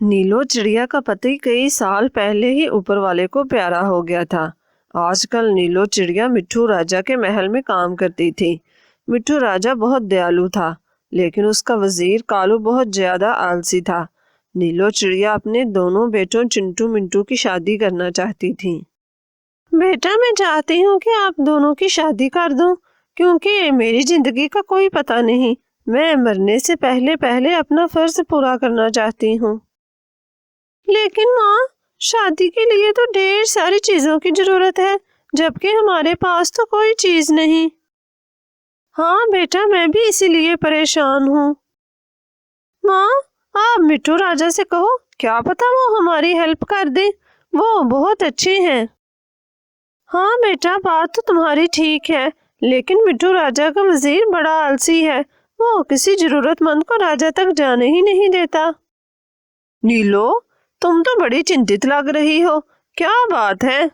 नीलो चिड़िया का पति कई साल पहले ही ऊपर वाले को प्यारा हो गया था। आजकल नीलो चिड़िया मिट्ठू राजा के महल में काम करती थी। मिट्ठू राजा बहुत दयालु था, लेकिन उसका वजीर कालू बहुत ज्यादा आलसी था। नीलो चिड़िया अपने दोनों बेटों चिंटू मिंटू की शादी करना चाहती थी। बेटा, मैं चाहती हूँ कि आप दोनों की शादी कर दूं, क्योंकि मेरी जिंदगी का कोई पता नहीं। मैं मरने से पहले पहले अपना फर्ज पूरा करना चाहती हूँ। लेकिन माँ, शादी के लिए तो ढेर सारी चीजों की जरूरत है, जबकि हमारे पास तो कोई चीज नहीं। हाँ बेटा, मैं भी इसीलिए परेशान हूँ। माँ, आप मिट्ठू राजा से कहो, क्या पता वो हमारी हेल्प कर दे। वो बहुत अच्छे हैं। हाँ बेटा, बात तो तुम्हारी ठीक है, लेकिन मिट्ठू राजा का वजीर बड़ा आलसी है। वो किसी जरूरतमंद को राजा तक जाने ही नहीं देता। नीलो, तुम तो बड़ी चिंतित लग रही हो, क्या बात है?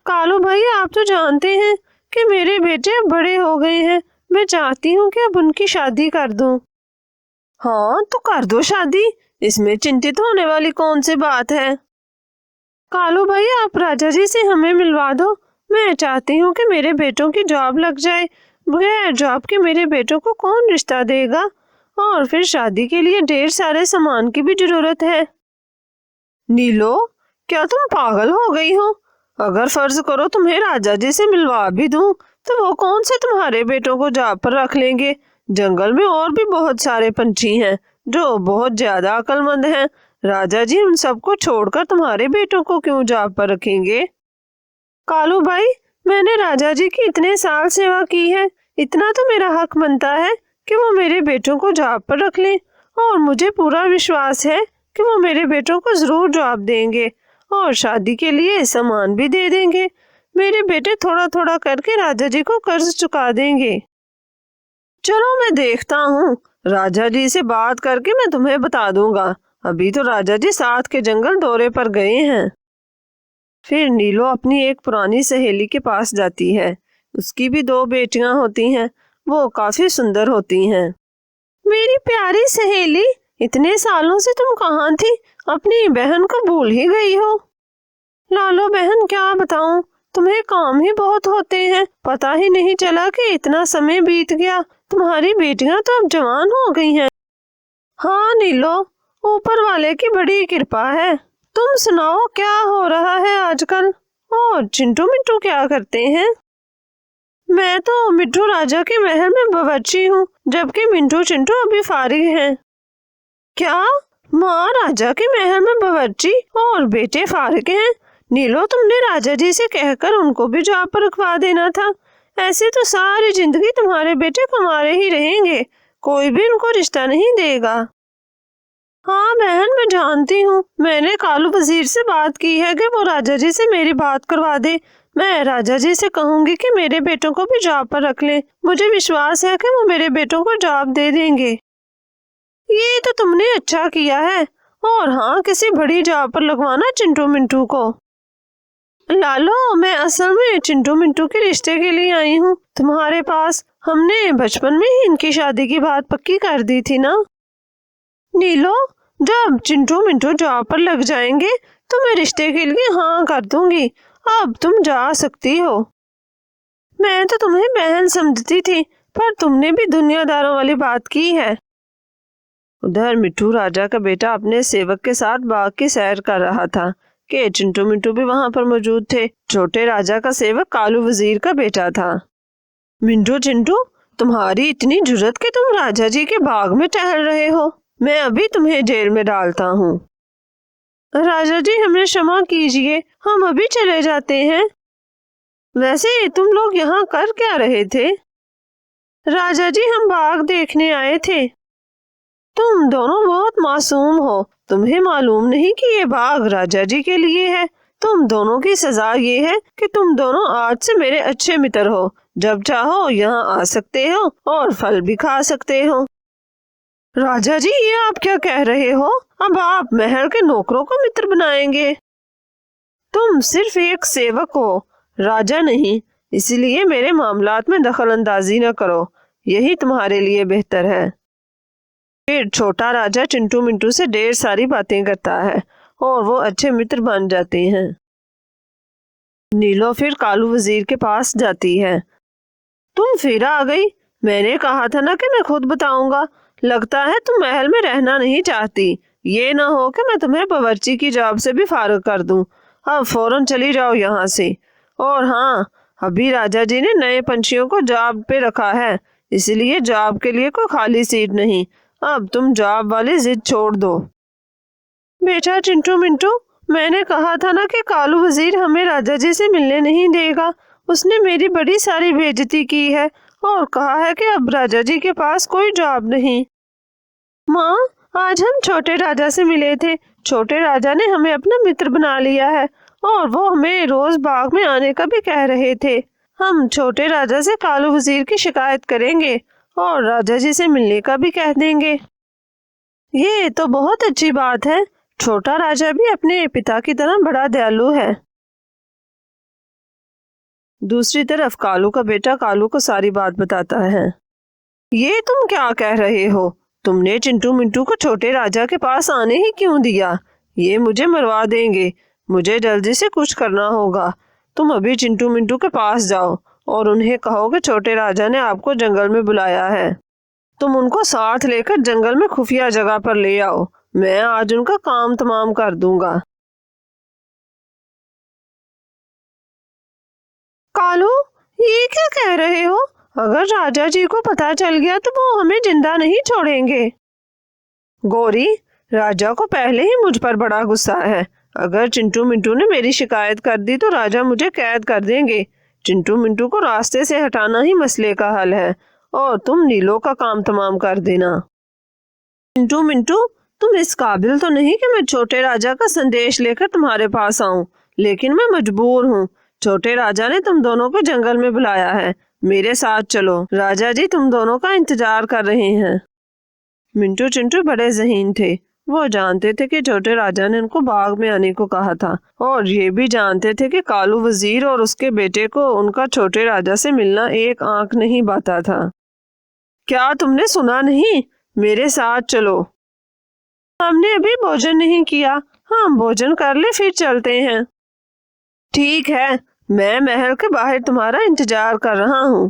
कालू भाई, आप तो जानते हैं कि मेरे बेटे अब बड़े हो गए हैं। मैं चाहती हूँ कि अब उनकी शादी कर दूं। हाँ, तो कर दो शादी, इसमें चिंतित होने वाली कौन सी बात है? कालू भाई, आप राजा जी से हमें मिलवा दो। मैं चाहती हूँ कि मेरे बेटों की जॉब लग जाए। बगैर जॉब के मेरे बेटों को कौन रिश्ता देगा? और फिर शादी के लिए ढेर सारे सामान की भी जरूरत है। नीलो, क्या तुम पागल हो गई हो? अगर फर्ज करो तुम्हें राजा जी से मिलवा भी दूं, तो वो कौन से तुम्हारे बेटों को जॉब पर रख लेंगे? जंगल में और भी बहुत सारे पंछी हैं जो बहुत ज्यादा अक्लमंद हैं। राजा जी उन सबको छोड़कर तुम्हारे बेटों को क्यों जॉब पर रखेंगे? कालू भाई, मैंने राजा जी की इतने साल सेवा की है, इतना तो मेरा हक बनता है कि वो मेरे बेटों को जॉब पर रख लें। और मुझे पूरा विश्वास है कि वो मेरे बेटों को जरूर जवाब देंगे और शादी के लिए सामान भी दे देंगे। मेरे बेटे थोड़ा थोड़ा करके राजा जी को कर्ज चुका देंगे। चलो, मैं देखता हूँ, राजा जी से बात करके मैं तुम्हें बता दूंगा। अभी तो राजा जी साथ के जंगल दौरे पर गए हैं। फिर नीलो अपनी एक पुरानी सहेली के पास जाती है। उसकी भी 2 बेटियां होती हैं। वो काफी सुंदर होती हैं। मेरी प्यारी सहेली, इतने सालों से तुम कहाँ थी? अपनी बहन को भूल ही गई हो। लालो बहन, क्या बताऊं, तुम्हें काम ही बहुत होते हैं। पता ही नहीं चला कि इतना समय बीत गया। तुम्हारी बेटियां तो अब जवान हो गई हैं। हाँ नीलो, ऊपर वाले की बड़ी कृपा है। तुम सुनाओ, क्या हो रहा है आजकल? और चिंटू मिंटू क्या करते हैं? मैं तो मिट्ठू राजा के महल में बावर्ची हूँ, जबकि मिंटू चिंटू अभी फारिग हैं। क्या? माँ, राजा के महल में बावर्ची और बेटे फारिग हैं? नीलो, तुमने राजा जी से कहकर उनको भी जॉब पर रखवा देना था। ऐसे तो सारी जिंदगी तुम्हारे बेटे कुंवारे ही रहेंगे, कोई भी उनको रिश्ता नहीं देगा। हाँ बहन, मैं जानती हूँ। मैंने कालू वजीर से बात की है कि वो राजा जी से मेरी बात करवा दे। मैं राजा जी से कहूंगी कि मेरे बेटों को भी जॉब पर रख ले। मुझे विश्वास है कि वो मेरे बेटों को जॉब दे देंगे। ये तो तुमने अच्छा किया है। और हाँ, किसी बड़ी जॉब पर लगवाना चिंटू मिंटू को। लालो, मैं असल में चिंटू मिंटू के रिश्ते के लिए आई हूँ तुम्हारे पास। हमने बचपन में ही इनकी शादी की बात पक्की कर दी थी ना। नीलो, जब चिंटू मिंटू जॉब पर लग जाएंगे तो मैं रिश्ते के लिए हाँ कर दूंगी। अब तुम जा सकती हो। मैं तो तुम्हें बहन समझती थी, पर तुमने भी दुनियादारों वाली बात की है। उधर मिट्ठू राजा का बेटा अपने सेवक के साथ बाग की सैर कर रहा था कि चिंटू मिंटू भी वहां पर मौजूद थे। छोटे राजा का सेवक कालू वजीर का बेटा था। मिंटू चिंटू, तुम्हारी इतनी जुर्रत कि तुम राजा जी के बाग में टहल रहे हो। मैं अभी तुम्हें जेल में डालता हूँ। राजा जी, हमें क्षमा कीजिए, हम अभी चले जाते हैं। वैसे तुम लोग यहाँ कर क्या रहे थे? राजा जी, हम बाग देखने आए थे। तुम दोनों बहुत मासूम हो। तुम्हें मालूम नहीं कि ये बाग राजा जी के लिए है। तुम दोनों की सजा ये है कि तुम दोनों आज से मेरे अच्छे मित्र हो। जब चाहो यहाँ आ सकते हो और फल भी खा सकते हो। राजा जी, ये आप क्या कह रहे हो? अब आप महल के नौकरों को मित्र बनाएंगे? तुम सिर्फ एक सेवक हो, राजा नहीं। इसलिए मेरे मामलात में दखल अंदाजी न करो। यही तुम्हारे लिए बेहतर है। फिर छोटा राजा चिंटू मिंटू से ढेर सारी बातें करता है और वो अच्छे मित्र बन जाते हैं। नीलो फिर कालू वजीर के पास जाती है। तुम फिर आ गई। मैंने कहा था ना कि मैं खुद बताऊंगा। लगता है तुम महल में रहना नहीं चाहती। ये ना हो कि मैं तुम्हें बावर्ची की जॉब से भी फारिग कर दूं। अब फौरन चली जाओ यहाँ से। और हाँ, अभी राजा जी ने नए पंछियों को जॉब पे रखा है, इसलिए जॉब के लिए कोई खाली सीट नहीं। अब तुम जॉब वाली जिद छोड़ दो। बेटा चिंटू मिंटू, मैंने कहा था ना कि कालू वजीर हमें राजा जी से मिलने नहीं देगा। उसने मेरी बड़ी सारी बेइज्जती की है और कहा है कि अब राजा जी के पास कोई जॉब नहीं। माँ, आज हम छोटे राजा से मिले थे। छोटे राजा ने हमें अपना मित्र बना लिया है और वो हमें रोज बाग में आने का भी कह रहे थे। हम छोटे राजा से कालू वजीर की शिकायत करेंगे और राजा जी से मिलने का भी कह देंगे। ये तो बहुत अच्छी बात है। छोटा राजा भी अपने पिता की तरह बड़ा दयालु है। दूसरी तरफ कालू का बेटा कालू को सारी बात बताता है। ये तुम क्या कह रहे हो? तुमने चिंटू मिंटू को छोटे राजा के पास आने ही क्यों दिया? ये मुझे मरवा देंगे। मुझे जल्दी से कुछ करना होगा। तुम अभी चिंटू मिंटू के पास जाओ और उन्हें कहो कि छोटे राजा ने आपको जंगल में बुलाया है। तुम उनको साथ लेकर जंगल में खुफिया जगह पर ले आओ। मैं आज उनका काम तमाम कर दूंगा। कालू, ये क्या कह रहे हो? अगर राजा जी को पता चल गया तो वो हमें जिंदा नहीं छोड़ेंगे। गौरी, राजा को पहले ही मुझ पर बड़ा गुस्सा है। अगर चिंटू मिंटू ने मेरी शिकायत कर दी तो राजा मुझे कैद कर देंगे। चिंटू मिंटू को रास्ते से हटाना ही मसले का हल है और तुम नीलो का काम तमाम कर देना। चिंटू मिंटू, तुम इस काबिल तो नहीं कि मैं छोटे राजा का संदेश लेकर तुम्हारे पास आऊं, लेकिन मैं मजबूर हूँ। छोटे राजा ने तुम दोनों को जंगल में बुलाया है। मेरे साथ चलो, राजा जी तुम दोनों का इंतजार कर रहे हैं। मिंटू चिंटू बड़े ज़हीन थे। वो जानते थे कि छोटे राजा ने उनको बाग में आने को कहा था और ये भी जानते थे कि कालू वजीर और उसके बेटे को उनका छोटे राजा से मिलना एक आंख नहीं बाता था। क्या तुमने सुना नहीं? मेरे साथ चलो। हमने अभी भोजन नहीं किया। हम भोजन कर ले फिर चलते हैं। ठीक है, मैं महल के बाहर तुम्हारा इंतजार कर रहा हूँ।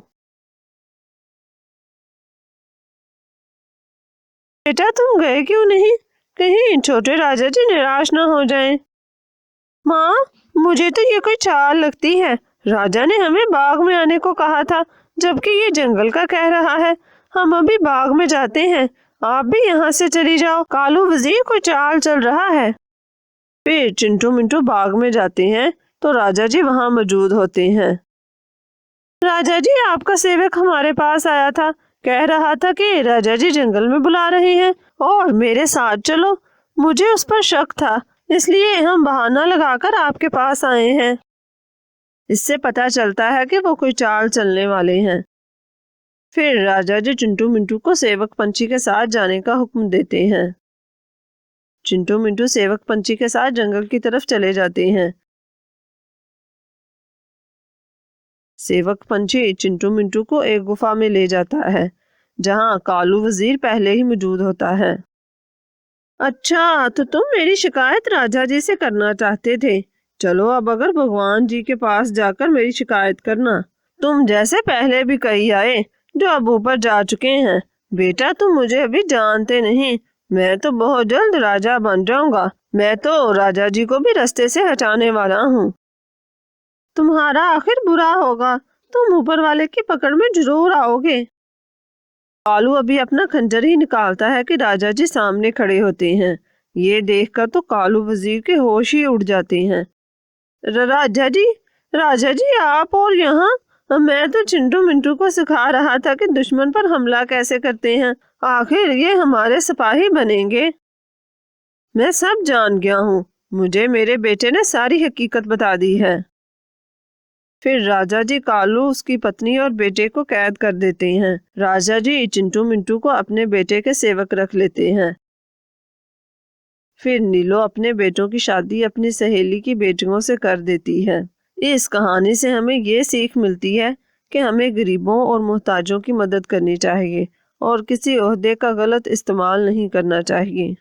बेटा तुम गए क्यों नहीं? कहीं छोटे राजा जी निराश ना हो जाएं। माँ, मुझे तो ये कोई चाल लगती है। राजा ने हमें बाग में आने को कहा था, जबकि ये जंगल का कह रहा है। हम अभी बाग में जाते हैं। आप भी यहाँ से चली जाओ। कालू वजीर कोई चाल चल रहा है। फिर चिंटू मिंटू बाग में जाते हैं तो राजा जी वहाँ मौजूद होते हैं। राजा जी, आपका सेवक हमारे पास आया था। कह रहा था कि राजा जी जंगल में बुला रहे हैं और मेरे साथ चलो। मुझे उस पर शक था, इसलिए हम बहाना लगाकर आपके पास आए हैं। इससे पता चलता है कि वो कोई चाल चलने वाले हैं। फिर राजा जी चिंटू मिंटू को सेवक पंछी के साथ जाने का हुक्म देते हैं। चिंटू मिंटू सेवक पंछी के साथ जंगल की तरफ चले जाते हैं। सेवक पंछी चिंटू मिंटू को एक गुफा में ले जाता है, जहां कालू वजीर पहले ही मौजूद होता है। अच्छा, तो तुम मेरी शिकायत राजा जी से करना चाहते थे। चलो अब अगर भगवान जी के पास जाकर मेरी शिकायत करना। तुम जैसे पहले भी कही आए, जो अब ऊपर जा चुके हैं। बेटा तुम मुझे अभी जानते नहीं। मैं तो बहुत जल्द राजा बन जाऊंगा। मैं तो राजा जी को भी रास्ते से हटाने वाला हूँ। तुम्हारा आखिर बुरा होगा। तुम ऊपर वाले की पकड़ में जरूर आओगे। कालू अभी अपना खंजर ही निकालता है कि राजा जी सामने खड़े होते हैं। ये देखकर तो कालू वजीर के होश ही उड़ जाते हैं। राजा जी आप और यहाँ? मैं तो चिंटू मिंटू को सिखा रहा था कि दुश्मन पर हमला कैसे करते हैं। आखिर ये हमारे सिपाही बनेंगे। मैं सब जान गया हूँ। मुझे मेरे बेटे ने सारी हकीकत बता दी है। फिर राजा जी कालू, उसकी पत्नी और बेटे को कैद कर देते हैं। राजा जी चिंटू मिंटू को अपने बेटे के सेवक रख लेते हैं। फिर नीलो अपने बेटों की शादी अपनी सहेली की बेटियों से कर देती है। इस कहानी से हमें ये सीख मिलती है कि हमें गरीबों और मोहताजों की मदद करनी चाहिए और किसी ओहदे का गलत इस्तेमाल नहीं करना चाहिए।